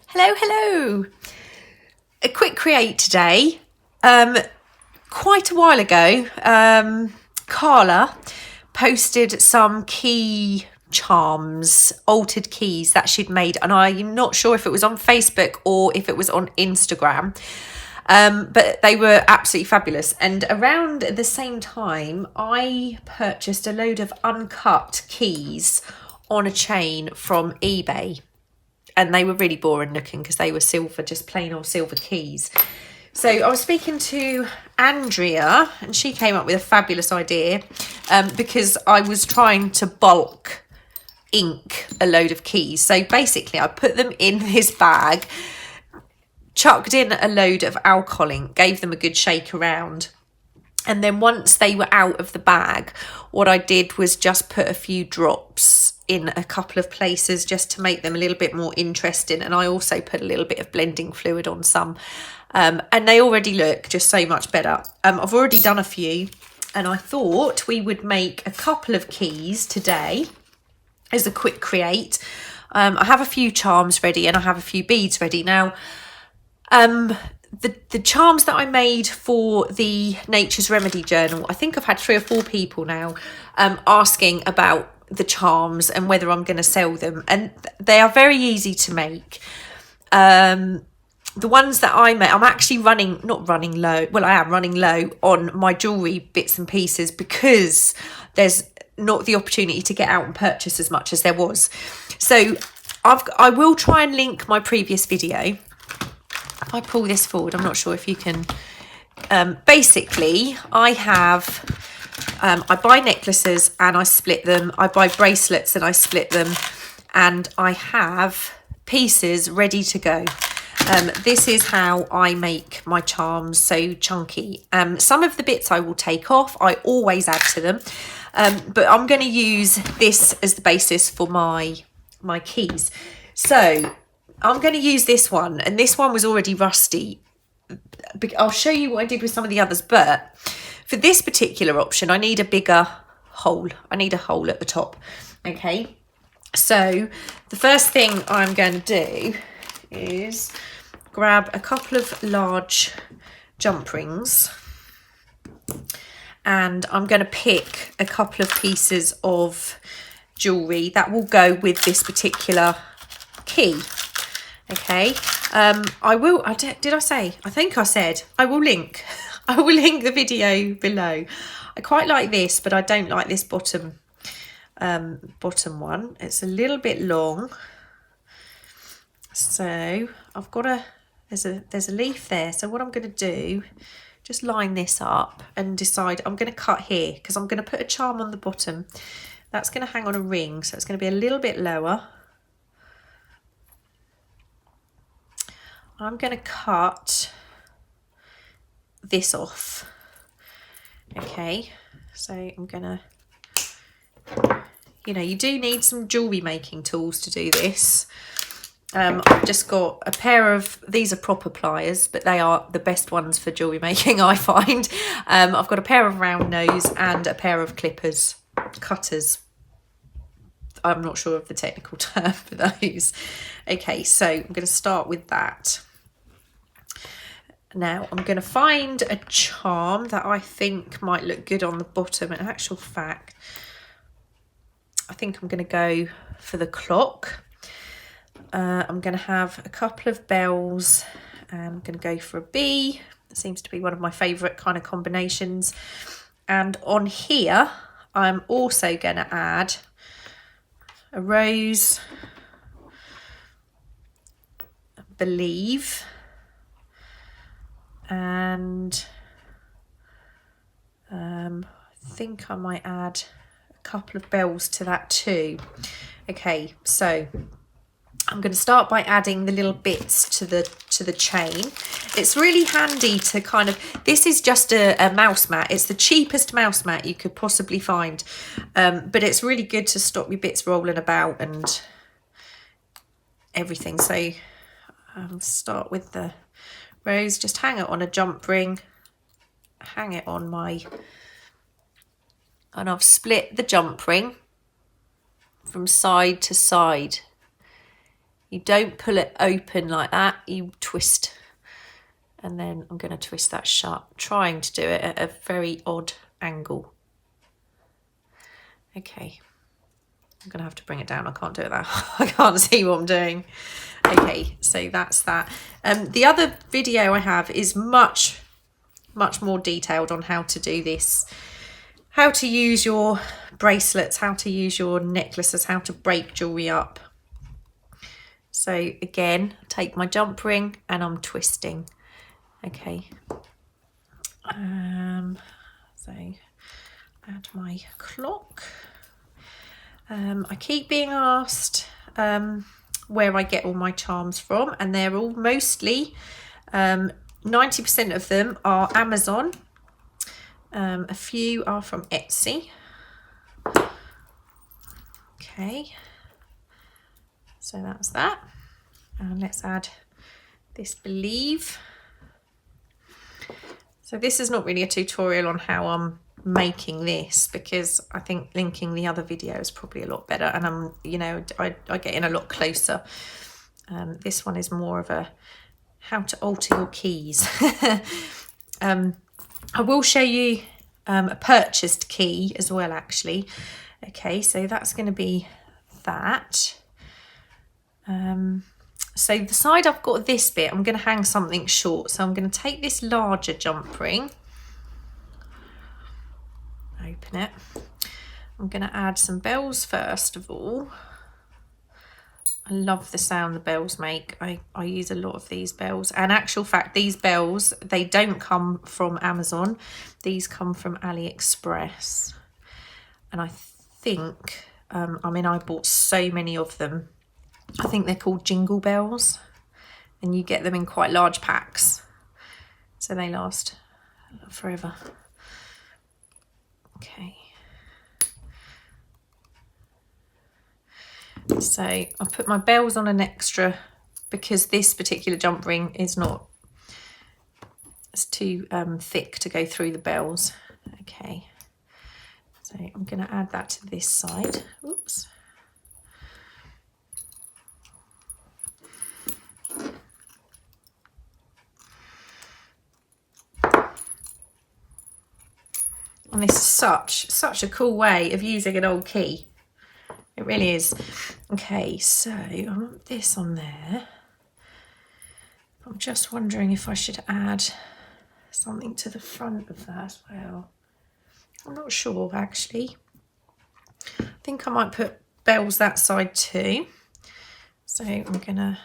Hello. A quick create today. Quite a while ago, Karla posted some key charms, altered keys that she'd made, and I'm not sure if it was on Facebook or if it was on Instagram. But they were absolutely fabulous. And around the same time, I purchased a load of uncut keys on a chain from eBay. And they were really boring looking because they were silver, just plain old silver keys. So I was speaking to Andrea and she came up with a fabulous idea because I was trying to bulk ink a load of keys. So basically I put them in this bag, chucked in a load of alcohol ink, gave them a good shake around. And then once they were out of the bag, what I did was just put a few drops in a couple of places just to make them a little bit more interesting. And I also put a little bit of blending fluid on some. And they already look just so much better. I've already done a few and I thought we would make a couple of keys today as a quick create. I have a few charms ready and I have a few beads ready. Now, the charms that I made for the Nature's Remedy journal, I think I've had 3 or 4 people now asking about the charms and whether I'm going to sell them, and they are very easy to make. The ones that I made, I'm actually I am running low on my jewellery bits and pieces because there's not the opportunity to get out and purchase as much as there was. So I will try and link my previous video. If I pull this forward, I'm not sure if you can. Basically, I buy necklaces and I split them. I buy bracelets and I split them. And I have pieces ready to go. This is how I make my charms so chunky. Some of the bits I will take off. I always add to them. But I'm going to use this as the basis for my keys. So I'm going to use this one, and this one was already rusty. I'll show you what I did with some of the others, but for this particular option, I need a bigger hole. I need a hole at the top. Okay, so the first thing I'm going to do is grab a couple of large jump rings, and I'm going to pick a couple of pieces of jewellery that will go with this particular key. Okay, did I say? I think I said I will link the video below. I quite like this, but I don't like this bottom one. It's a little bit long. So I've got there's a leaf there. So what I'm going to do, just line this up and decide I'm going to cut here because I'm going to put a charm on the bottom. That's going to hang on a ring, so it's going to be a little bit lower. I'm going to cut this off. Okay, so I'm going to, you do need some jewellery making tools to do this. I've just got a pair of, these are proper pliers, but they are the best ones for jewellery making, I find. I've got a pair of round nose and a pair of cutters. I'm not sure of the technical term for those. Okay, so I'm going to start with that. Now I'm going to find a charm that I think might look good on the bottom. In actual fact, I think I'm going to go for the clock. I'm going to have a couple of bells. I'm going to go for a bee. It seems to be one of my favourite kind of combinations. And on here, I'm also going to add a rose, I believe, and I think I might add a couple of bells to that too. Okay, so I'm going to start by adding the little bits to the chain. It's really handy to kind of, this is just a mouse mat. It's the cheapest mouse mat you could possibly find, but it's really good to stop your bits rolling about and everything. So start with the rose, just hang it on a jump ring, hang it on and I've split the jump ring from side to side. You don't pull it open like that, you twist. And then I'm going to twist that shut, trying to do it at a very odd angle. Okay, I'm going to have to bring it down. I can't do it that. I can't see what I'm doing. Okay, so that's that. The other video I have is much more detailed on how to do this. How to use your bracelets, how to use your necklaces, how to break jewellery up. So again, take my jump ring and I'm twisting. Okay. So add my clock. I keep being asked where I get all my charms from, and they're all mostly 90% of them are Amazon. A few are from Etsy. Okay, so that's that. And let's add this Believe. So this is not really a tutorial on how I'm making this, because I think linking the other video is probably a lot better, and I'm, you know, I get in a lot closer. This one is more of a how to alter your keys. I will show you a purchased key as well, actually. Okay, so that's going to be that. So the side I've got this bit, I'm going to hang something short. So I'm going to take this larger jump ring, open it. I'm going to add some bells first of all. I love the sound the bells make. I use a lot of these bells. And actual fact, these bells, they don't come from Amazon. These come from AliExpress. And I think, I mean, I bought so many of them. I think they're called jingle bells. And you get them in quite large packs. So they last forever. Okay. So I put my bells on an extra because this particular jump ring is not, it's too thick to go through the bells. Okay, so I'm going to add that to this side. Oops. And this is such a cool way of using an old key. It really is. Okay, so I want this on there. I'm just wondering if I should add something to the front of that as well. I'm not sure, actually. I think I might put bells that side too. So I'm gonna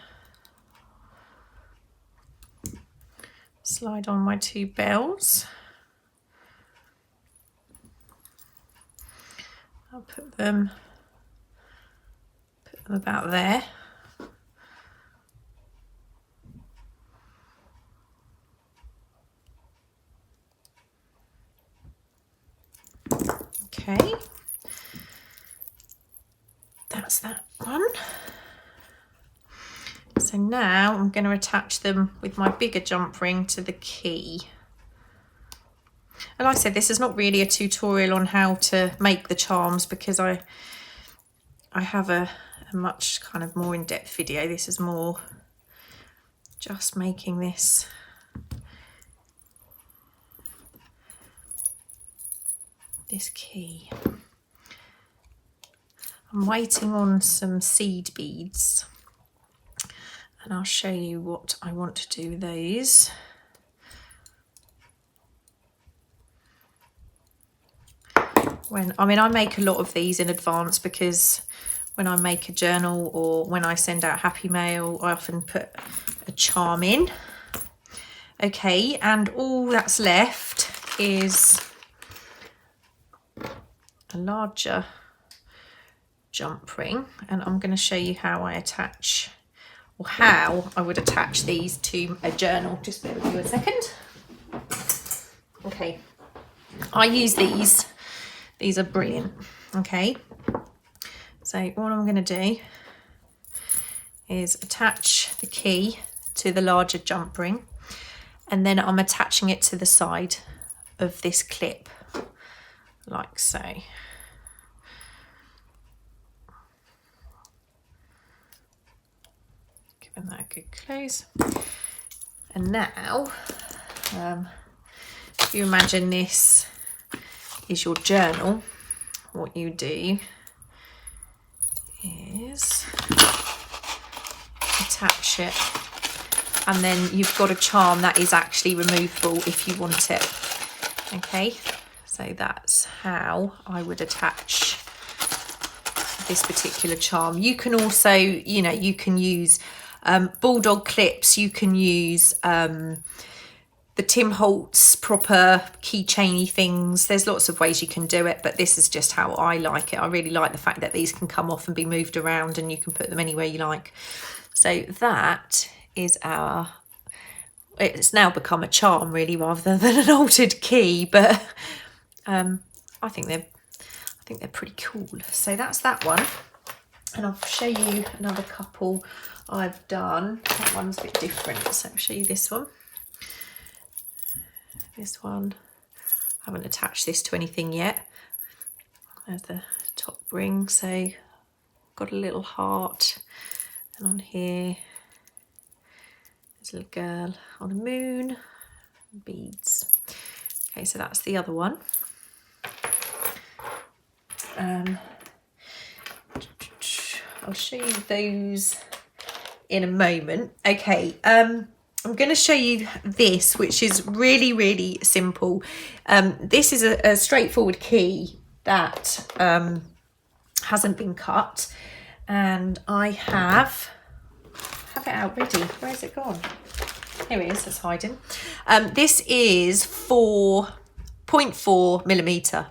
slide on my two bells. I'll put them about there. Okay, that's that one. So now I'm going to attach them with my bigger jump ring to the key. And like I said, this is not really a tutorial on how to make the charms, because I have a much kind of more in-depth video. This is more just making this key. I'm waiting on some seed beads, and I'll show you what I want to do with those. I make a lot of these in advance, because when I make a journal or when I send out happy mail, I often put a charm in. Okay, and all that's left is a larger jump ring, and I'm going to show you how I attach, or how I would attach these to a journal. Just bear with you a second. Okay, I use these. These are brilliant. Okay, so what I'm going to do is attach the key to the larger jump ring, and then I'm attaching it to the side of this clip, like so. and that good close. And now, if you imagine this is your journal, what you do is attach it, and then you've got a charm that is actually removable if you want it. Okay, so that's how I would attach this particular charm. You can also, you know, you can use bulldog clips, you can use the Tim Holtz proper keychainy things. There's lots of ways you can do it, but this is just how I like it. I really like the fact that these can come off and be moved around, and you can put them anywhere you like. So that is it's now become a charm really, rather than an altered key, but I think they're pretty cool. So that's that one, and I'll show you another couple I've done. That one's a bit different, so I'll show you this one. This one, I haven't attached this to anything yet. There's the top ring, so got a little heart, and on here there's a little girl on a moon, beads. Okay, so that's the other one. I'll show you those in a moment. Okay, I'm going to show you this, which is really, really simple. This is a straightforward key that hasn't been cut, and I have it out ready. Where's it gone? Here it is, it's hiding. This is 4.4 millimeter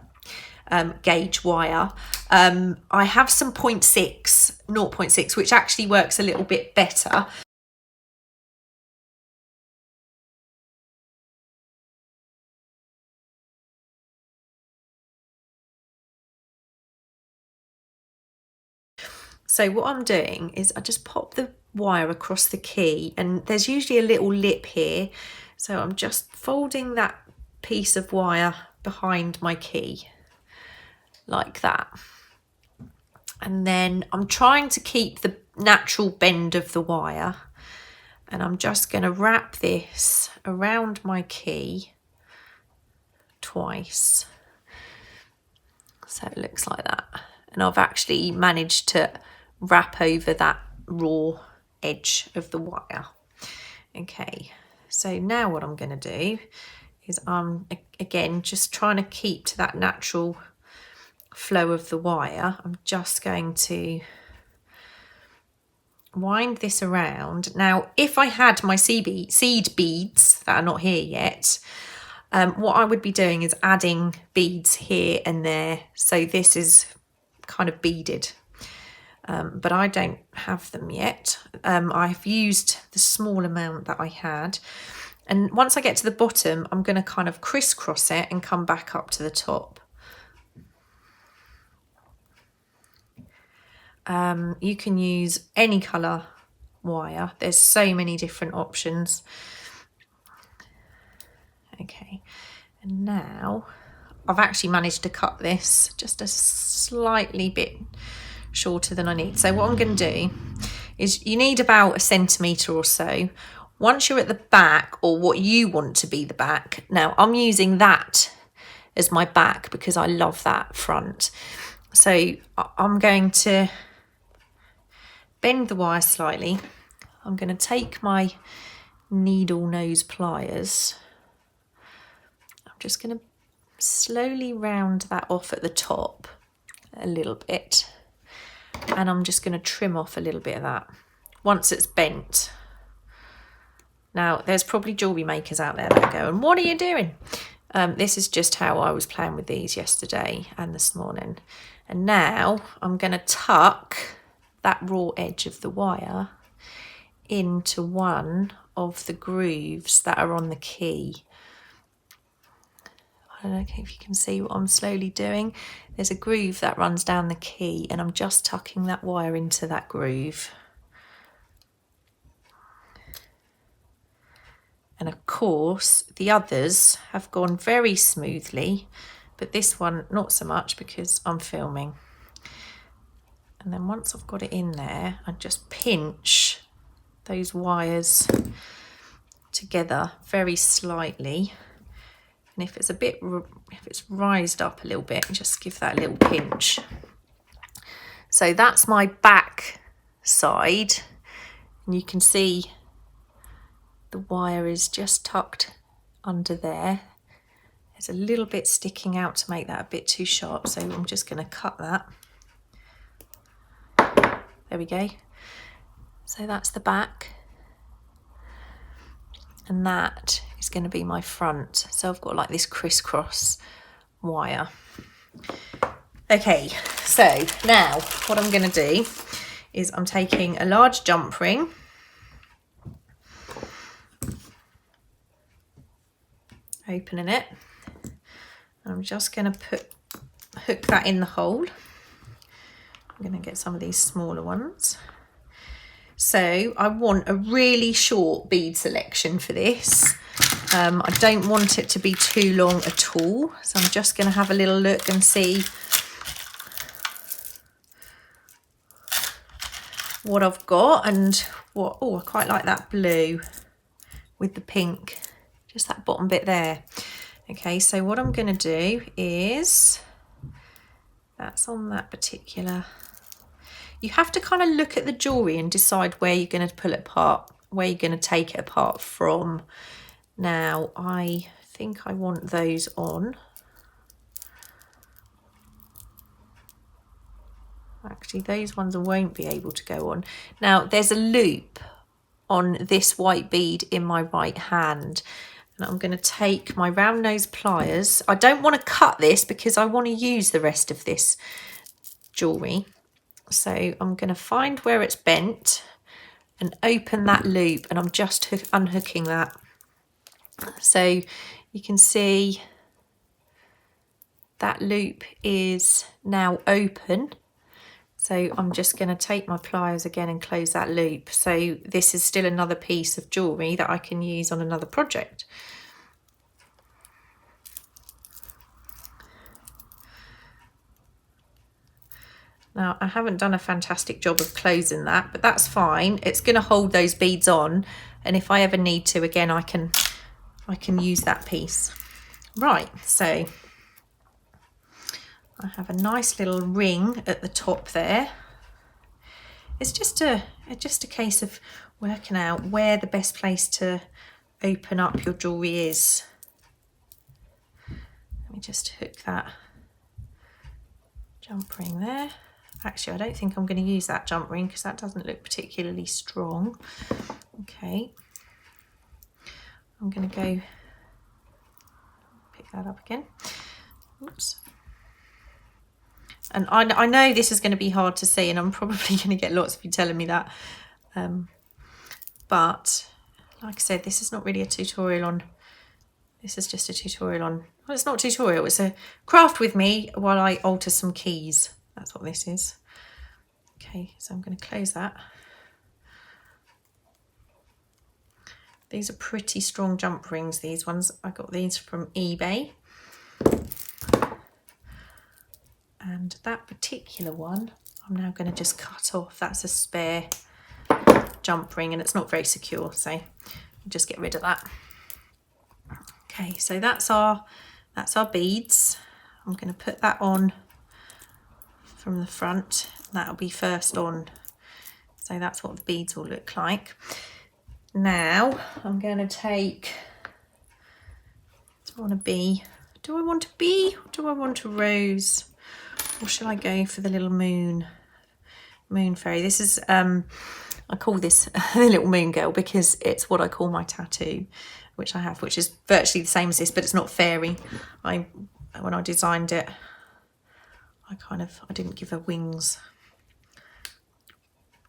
gauge wire. I have some 0.6, which actually works a little bit better. So what I'm doing is I just pop the wire across the key, and there's usually a little lip here. So I'm just folding that piece of wire behind my key like that. And then I'm trying to keep the natural bend of the wire, and I'm just going to wrap this around my key twice. So it looks like that. And I've actually managed to wrap over that raw edge of the wire. Okay, so now what I'm going to do is I'm again just trying to keep to that natural flow of the wire. I'm just going to wind this around. Now, if I had my seed beads that are not here yet, what I would be doing is adding beads here and there. So this is kind of beaded, but I don't have them yet. I've used the small amount that I had, and once I get to the bottom, I'm going to kind of crisscross it and come back up to the top. You can use any colour wire. There's so many different options. Okay, and now I've actually managed to cut this just a slightly bit shorter than I need. So what I'm going to do is, you need about 1 centimetre or so. Once you're at the back, or what you want to be the back, now I'm using that as my back because I love that front. So I'm going to bend the wire slightly. I'm going to take my needle nose pliers. I'm just going to slowly round that off at the top a little bit, and I'm just going to trim off a little bit of that once it's bent. Now, there's probably jewellery makers out there that go, and what are you doing? This is just how I was playing with these yesterday and this morning. And now I'm going to tuck that raw edge of the wire into one of the grooves that are on the key. I don't know if you can see what I'm slowly doing. There's a groove that runs down the key, and I'm just tucking that wire into that groove. And of course, the others have gone very smoothly, but this one not so much because I'm filming. And then once I've got it in there, I just pinch those wires together very slightly. And if it's rised up a little bit, just give that a little pinch. So that's my back side, and you can see the wire is just tucked under there. There's a little bit sticking out to make that a bit too sharp, so I'm just going to cut that. There we go. So that's the back, and that is going to be my front. So I've got like this crisscross wire. Okay, so now what I'm going to do is I'm taking a large jump ring, opening it, and I'm just going to hook that in the hole. I'm going to get some of these smaller ones. So I want a really short bead selection for this. I don't want it to be too long at all. So I'm just going to have a little look and see what I've got and what, oh, I quite like that blue with the pink, just that bottom bit there. Okay, so what I'm going to do is, that's on that particular, you have to kind of look at the jewellery and decide where you're going to pull it apart, where you're going to take it apart from. Now, I think I want those on. Actually, those ones I won't be able to go on. Now, there's a loop on this white bead in my right hand. And I'm going to take my round nose pliers. I don't want to cut this because I want to use the rest of this jewellery. So I'm going to find where it's bent and open that loop, and I'm just unhooking that. So you can see that loop is now open. So I'm just going to take my pliers again and close that loop. So this is still another piece of jewellery that I can use on another project. Now, I haven't done a fantastic job of closing that, but that's fine. It's going to hold those beads on, and if I ever need to, again, I can use that piece. Right, so I have a nice little ring at the top there. It's just a case of working out where the best place to open up your jewellery is. Let me just hook that jump ring there. Actually, I don't think I'm going to use that jump ring because that doesn't look particularly strong. Okay, I'm going to go pick that up again. Oops. And I know this is going to be hard to see, and I'm probably going to get lots of you telling me that. But like I said, this is not really a tutorial on, this is just a tutorial on, well, it's not a tutorial, it's a craft with me while I alter some keys. That's what this is. Okay, so I'm going to close that. These are pretty strong jump rings, these ones. I got these from eBay. And that particular one, I'm now going to just cut off. That's a spare jump ring and it's not very secure, so I'll just get rid of that. Okay, so that's our beads. I'm going to put that on from the front. That'll be first on. So that's what the beads will look like. Now I'm going to take, do I want a bee? Do I want a bee or do I want a rose? Or should I go for the little moon fairy? This is, I call this the little moon girl because it's what I call my tattoo, which I have, which is virtually the same as this, but it's not fairy. When I designed it, I didn't give her wings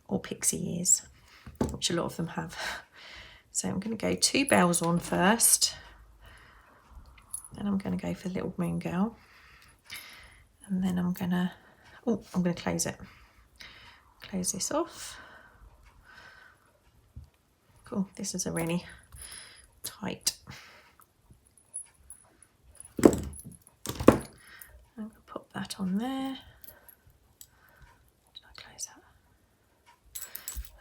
or pixie ears, which a lot of them have. So I'm going to go 2 bells on first. Then I'm going to go for the little moon girl. And then I'm going to close it. Close this off. Cool, this is a really tight. I'm going to pop that on there. Did I close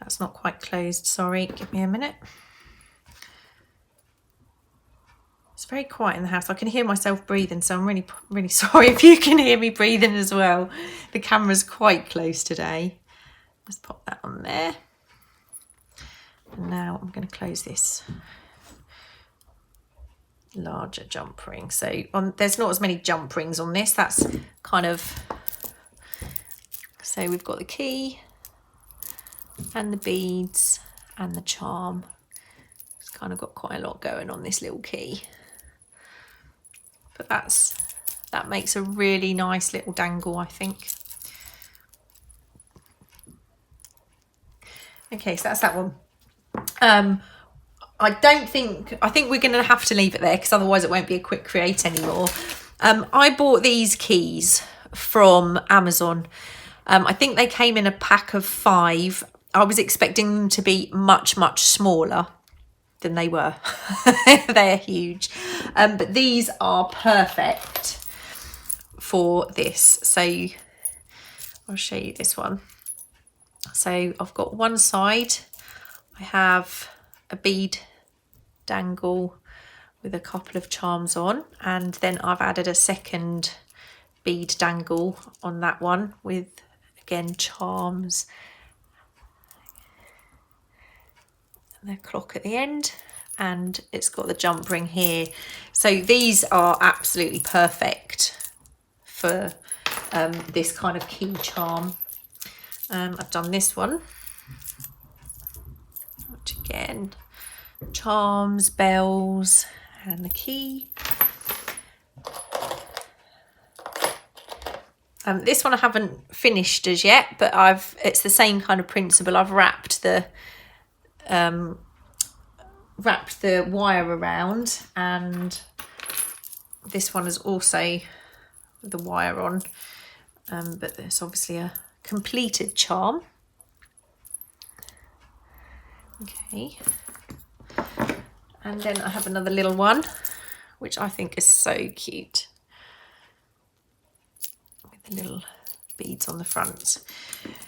That's not quite closed, sorry, give me a minute. It's very quiet in the house. I can hear myself breathing, so I'm really sorry if you can hear me breathing as well. The camera's quite close today. Let's pop that on there. And now I'm going to close this larger jump ring. So there's not as many jump rings on this. That's kind of, so we've got the key and the beads and the charm. It's kind of got quite a lot going on this little key. But that makes a really nice little dangle, I think. Okay, so that's that one. I think we're going to have to leave it there because otherwise it won't be a quick create anymore. I bought these keys from Amazon. I think they came in a pack of 5. I was expecting them to be much, much smaller than they were. They're huge. But these are perfect for this. So I'll show you this one. So I've got one side, I have a bead dangle with a couple of charms on, and then I've added a second bead dangle on that one with, again, charms and the clock at the end, and it's got the jump ring here. So these are absolutely perfect for this kind of key charm. I've done this one, which again, charms, bells, and the key. This one I haven't finished as yet, but it's the same kind of principle. I've wrapped the wire around, and this one is also the wire on, but there's obviously a completed charm. Okay, and then I have another little one which I think is so cute with the little beads on the front.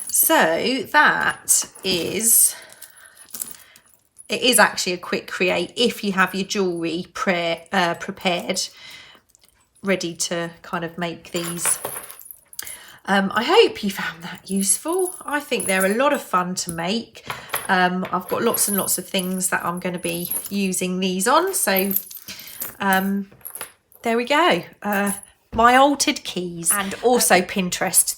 So that is, it is actually a quick create if you have your jewellery prepared, ready to kind of make these. I hope you found that useful. I think they're a lot of fun to make. I've got lots and lots of things that I'm going to be using these on. So there we go. My altered keys, and also Pinterest.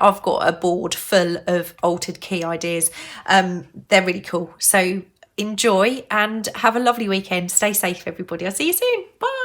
I've got a board full of altered key ideas. They're really cool. So enjoy and have a lovely weekend. Stay safe, everybody. I'll see you soon. Bye.